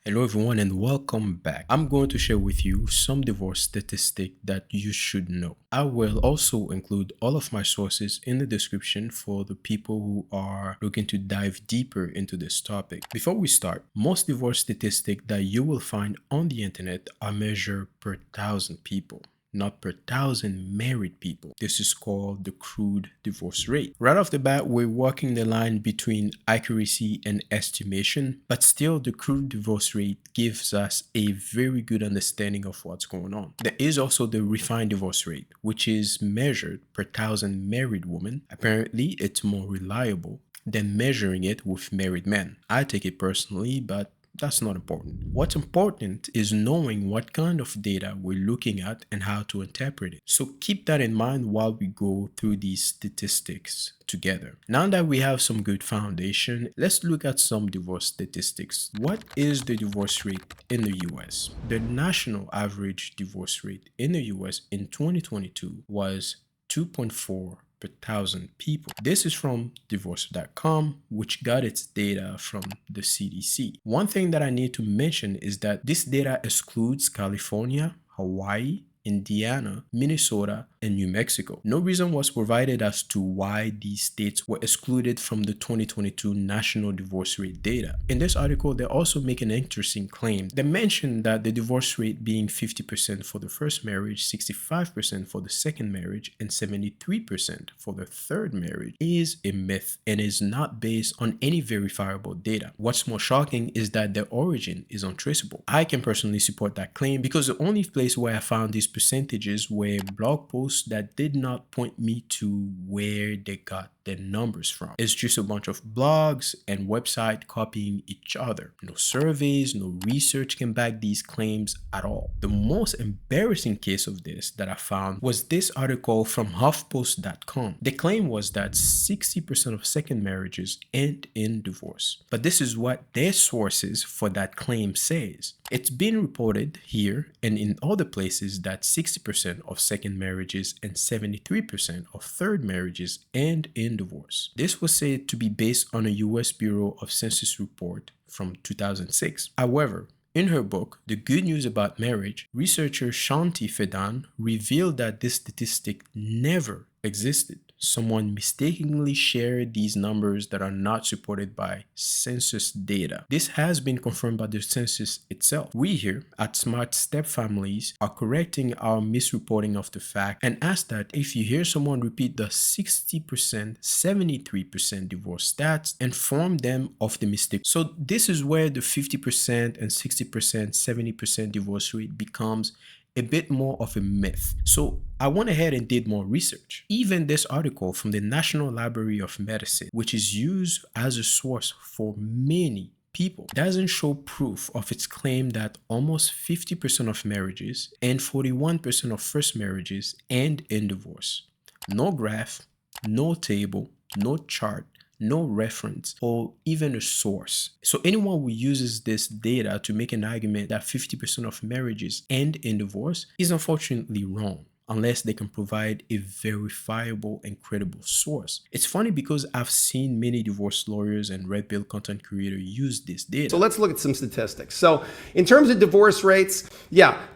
Hello everyone and welcome back. I'm going to share with you some divorce statistic that you should know. I will also include all of my sources in the description for the people who are looking to dive deeper into this topic. Before we start, most divorce statistics that you will find on the internet are measured per 1,000 people, not per 1,000 married people. This is called the crude divorce rate. Right off the bat, we're walking the line between accuracy and estimation, but still the crude divorce rate gives us a very good understanding of what's going on. There is also the refined divorce rate, which is measured per 1,000 married women. Apparently, it's more reliable than measuring it with married men. I take it personally, but that's not important. What's important is knowing what kind of data we're looking at and how to interpret it. So keep that in mind while we go through these statistics together. Now that we have some good foundation, let's look at some divorce statistics. What is the divorce rate in the US? The national average divorce rate in the US in 2022 was 2.4 per 1,000 people. This is from divorce.com, which got its data from the CDC. One thing that I need to mention is that this data excludes California, Hawaii, Indiana, Minnesota, and New Mexico. No reason was provided as to why these states were excluded from the 2022 national divorce rate data. In this article, they also make an interesting claim. They mention that the divorce rate being 50% for the first marriage, 65% for the second marriage, and 73% for the third marriage is a myth and is not based on any verifiable data. What's more shocking is that their origin is untraceable. I can personally support that claim because the only place where I found these percentages were blog posts that did not point me to where they got their numbers from. It's just a bunch of blogs and websites copying each other. No surveys, no research can back these claims at all. The most embarrassing case of this that I found was this article from HuffPost.com. The claim was that 60% of second marriages end in divorce. But this is what their sources for that claim says. It's been reported here and in other places that 60% of second marriages and 73% of third marriages end in divorce. This was said to be based on a US Bureau of Census report from 2006. However, in her book, The Good News About Marriage, researcher Shanti Fedan revealed that this statistic never existed. Someone mistakenly shared these numbers that are not supported by census data. This has been confirmed by the census itself. We here at Smart Step Families are correcting our misreporting of the fact and ask that if you hear someone repeat the 60%, 73% divorce stats, inform them of the mistake. So this is where the 50% and 60%, 70% divorce rate becomes a bit more of a myth. So I went ahead and did more research. Even this article from the National Library of Medicine, which is used as a source for many people, doesn't show proof of its claim that almost 50% of marriages and 41% of first marriages end in divorce. No graph, no table, no chart, no reference, or even a source. So anyone who uses this data to make an argument that 50% of marriages end in divorce is unfortunately wrong, unless they can provide a verifiable and credible source. It's funny because I've seen many divorce lawyers and red pill content creators use this data. So let's look at some statistics. So in terms of divorce rates,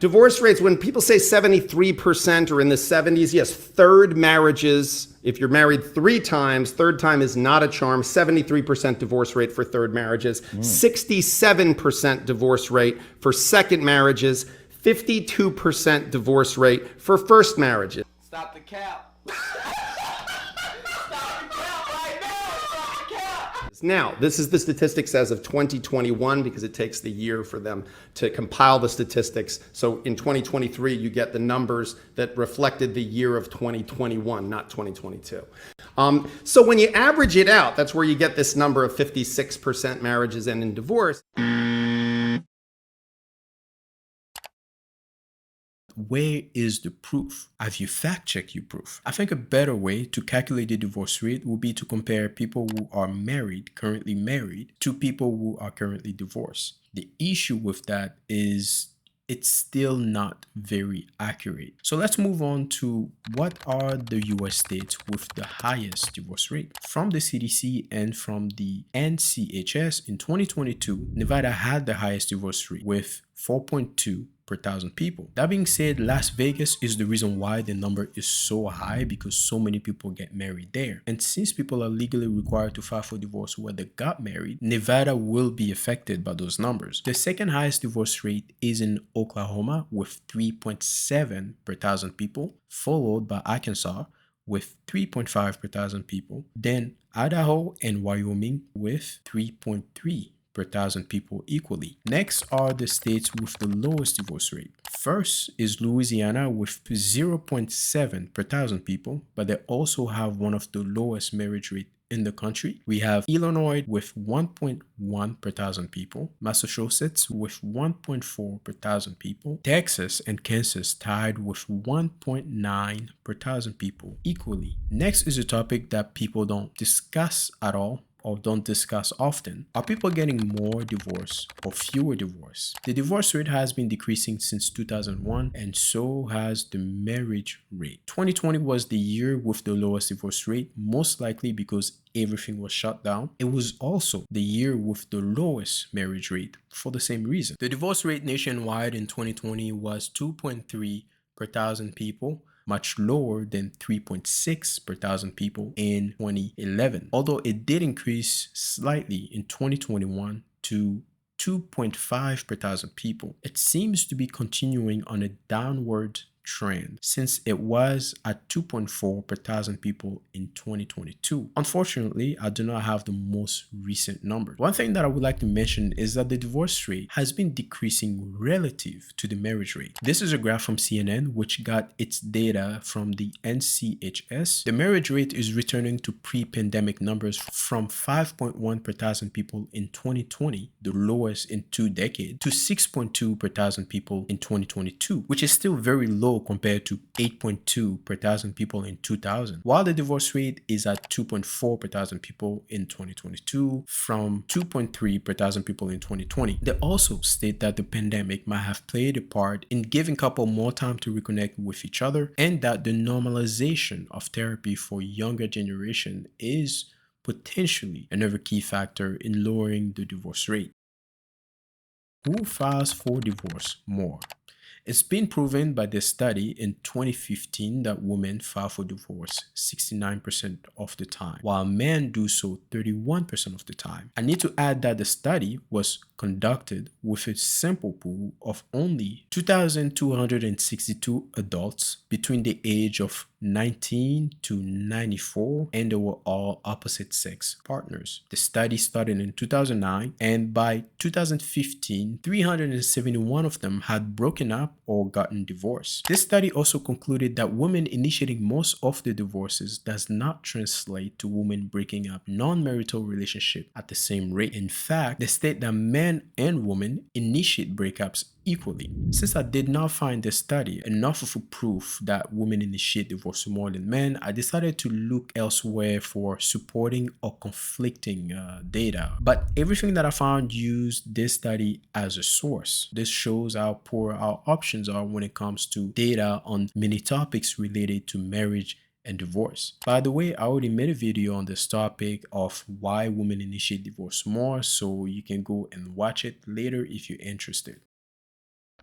divorce rates, when people say 73% or in the 70s, yes, third marriages, if you're married 3 times, third time is not a charm. 73% divorce rate for third marriages, 67% divorce rate for second marriages, 52% divorce rate for first marriages. Stop the cap. Stop the cap right now. Stop the cap. Now, this is the statistics as of 2021 because it takes the year for them to compile the statistics. So in 2023, you get the numbers that reflected the year of 2021, not 2022. So when you average it out, that's where you get this number of 56% marriages end in divorce. Where is the proof? Have you fact-checked your proof? I think a better way to calculate the divorce rate would be to compare people who are married, currently married, to people who are currently divorced. The issue with that is it's still not very accurate. So let's move on to what are the US states with the highest divorce rate. From the CDC and from the NCHS in 2022, Nevada had the highest divorce rate with 4.2 per thousand people. That being said, Las Vegas is the reason why the number is so high, because so many people get married there. And since people are legally required to file for divorce where they got married, Nevada will be affected by those numbers. The second highest divorce rate is in Oklahoma with 3.7 per thousand people, followed by Arkansas with 3.5 per thousand people, then Idaho and Wyoming with 3.3 per thousand people equally. Next are the states with the lowest divorce rate. First is Louisiana with 0.7 per thousand people, but they also have one of the lowest marriage rate in the country. We have Illinois with 1.1 per thousand people, Massachusetts with 1.4 per thousand people, Texas and Kansas tied with 1.9 per thousand people equally. Next is a topic that people don't discuss at all, or don't discuss often. Are people getting more divorce or fewer divorce? The divorce rate has been decreasing since 2001, and so has the marriage rate. 2020 was the year with the lowest divorce rate, most likely because everything was shut down. It was also the year with the lowest marriage rate for the same reason. The divorce rate nationwide in 2020 was 2.3 per thousand people, much lower than 3.6 per thousand people in 2011, although it did increase slightly in 2021 to 2.5 per thousand people. It seems to be continuing on a downward trend since it was at 2.4 per thousand people in 2022. Unfortunately, I do not have the most recent numbers. One thing that I would like to mention is that the divorce rate has been decreasing relative to the marriage rate. This is a graph from CNN, which got its data from the NCHS. The marriage rate is returning to pre-pandemic numbers from 5.1 per thousand people in 2020, the lowest in 2 decades, to 6.2 per thousand people in 2022, which is still very low compared to 8.2 per thousand people in 2000, while the divorce rate is at 2.4 per thousand people in 2022 from 2.3 per thousand people in 2020. They also state that the pandemic might have played a part in giving couples more time to reconnect with each other, and that the normalization of therapy for younger generation is potentially another key factor in lowering the divorce rate. Who files for divorce more? It's been proven by this study in 2015 that women file for divorce 69% of the time, while men do so 31% of the time. I need to add that the study was conducted with a sample pool of only 2,262 adults between the age of 19 to 94, and they were all opposite sex partners. The study started in 2009, and by 2015, 371 of them had broken up or gotten divorced. This study also concluded that women initiating most of the divorces does not translate to women breaking up non-marital relationships at the same rate. In fact, they state that men and women initiate breakups equally. Since I did not find the study enough of a proof that women initiate divorce more than men, I decided to look elsewhere for supporting or conflicting data. But everything that I found used this study as a source. This shows how poor our options are when it comes to data on many topics related to marriage and divorce. By the way, I already made a video on this topic of why women initiate divorce more, so you can go and watch it later if you're interested.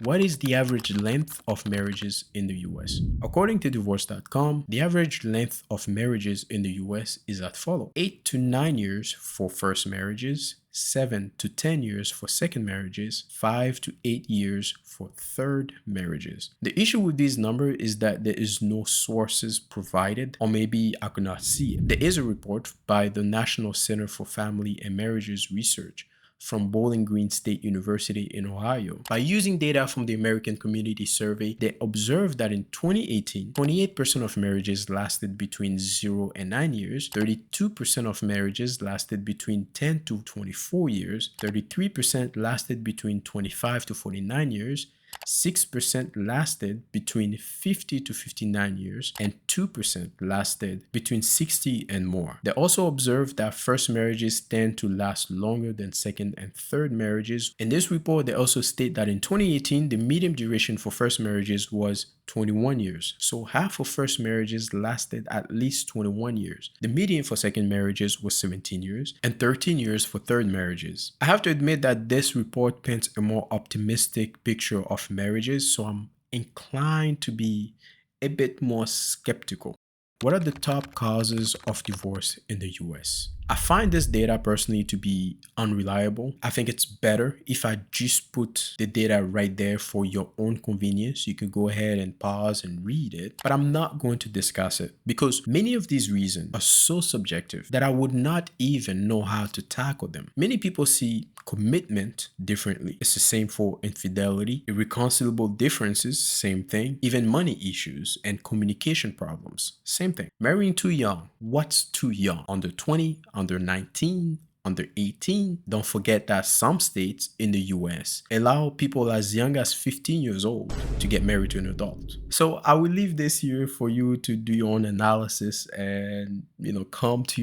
What is the average length of marriages in the US? According to divorce.com, the average length of marriages in the US is as follows: 8 to 9 years for first marriages, 7 to 10 years for second marriages, 5 to 8 years for third marriages. The issue with these numbers is that there is no sources provided, or maybe I could not see it. There is a report by the National Center for Family and Marriages Research from Bowling Green State University in Ohio. By using data from the American Community Survey, they observed that in 2018, 28% of marriages lasted between 0 and 9 years, 32% of marriages lasted between 10 to 24 years, 33% lasted between 25 to 49 years, 6% lasted between 50 to 59 years, and 2% lasted between 60 and more. They also observed that first marriages tend to last longer than second and third marriages. In this report, they also state that in 2018, the median duration for first marriages was 21 years. So half of first marriages lasted at least 21 years. The median for second marriages was 17 years and 13 years for third marriages. I have to admit that this report paints a more optimistic picture of marriages, so I'm inclined to be a bit more skeptical. What are the top causes of divorce in the US? I find this data personally to be unreliable. I think it's better if I just put the data right there for your own convenience. You can go ahead and pause and read it, but I'm not going to discuss it because many of these reasons are so subjective that I would not even know how to tackle them. Many people see commitment differently. It's the same for infidelity, irreconcilable differences, same thing, even money issues and communication problems, same thing. Marrying too young, what's too young? Under 20, under 19, under 18. Don't forget that some states in the US allow people as young as 15 years old to get married to an adult. So I will leave this here for you to do your own analysis and come to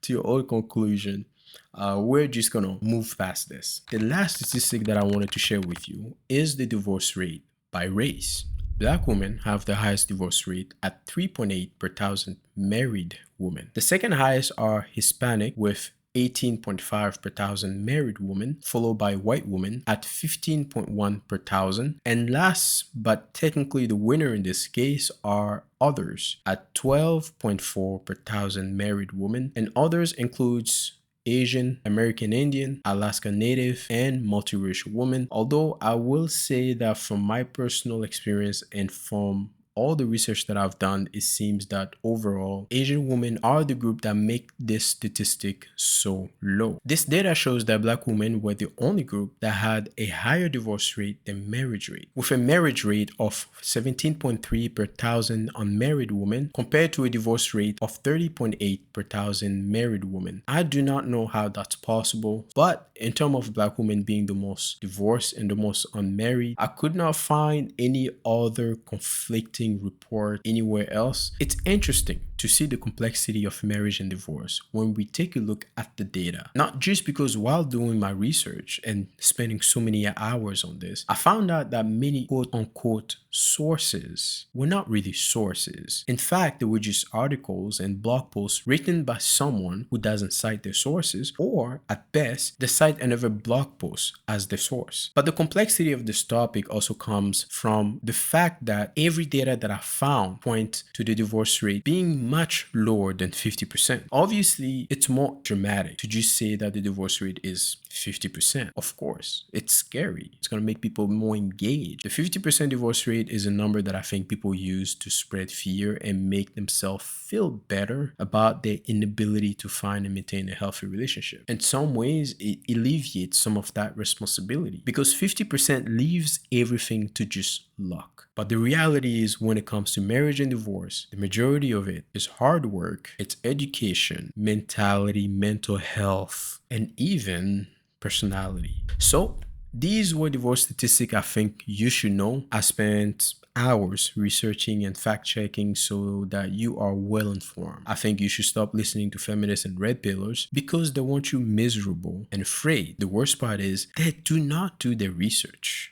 your own conclusion. We're just gonna move past this. The last statistic that I wanted to share with you is the divorce rate by race. Black women have the highest divorce rate at 3.8 per thousand married women. The second highest are Hispanic with 18.5 per thousand married women, followed by white women at 15.1 per thousand. And last, but technically the winner in this case, are others at 12.4 per thousand married women. And others includes Asian, American Indian, Alaska Native, and multiracial women. Although I will say that from my personal experience and from all the research that I've done, it seems that overall, Asian women are the group that make this statistic so low. This data shows that Black women were the only group that had a higher divorce rate than marriage rate, with a marriage rate of 17.3 per thousand unmarried women compared to a divorce rate of 30.8 per thousand married women. I do not know how that's possible, but in terms of Black women being the most divorced and the most unmarried, I could not find any other conflicting report anywhere else. It's interesting to see the complexity of marriage and divorce when we take a look at the data. Not just because while doing my research and spending so many hours on this, I found out that many quote unquote sources were not really sources. In fact, they were just articles and blog posts written by someone who doesn't cite their sources, or at best, they cite another blog post as the source. But the complexity of this topic also comes from the fact that every data that I found point to the divorce rate being much lower than 50%. Obviously, it's more dramatic to just say that the divorce rate is 50%. Of course, it's scary. It's going to make people more engaged. The 50% divorce rate is a number that I think people use to spread fear and make themselves feel better about their inability to find and maintain a healthy relationship. In some ways, it alleviates some of that responsibility because 50% leaves everything to just luck. But the reality is, when it comes to marriage and divorce, the majority of it is hard work, it's education, mentality, mental health, and even personality. So these were divorce statistics I think you should know. I spent hours researching and fact-checking so that you are well informed. I think you should stop listening to feminists and red pillars because they want you miserable and afraid. The worst part is they do not do their research.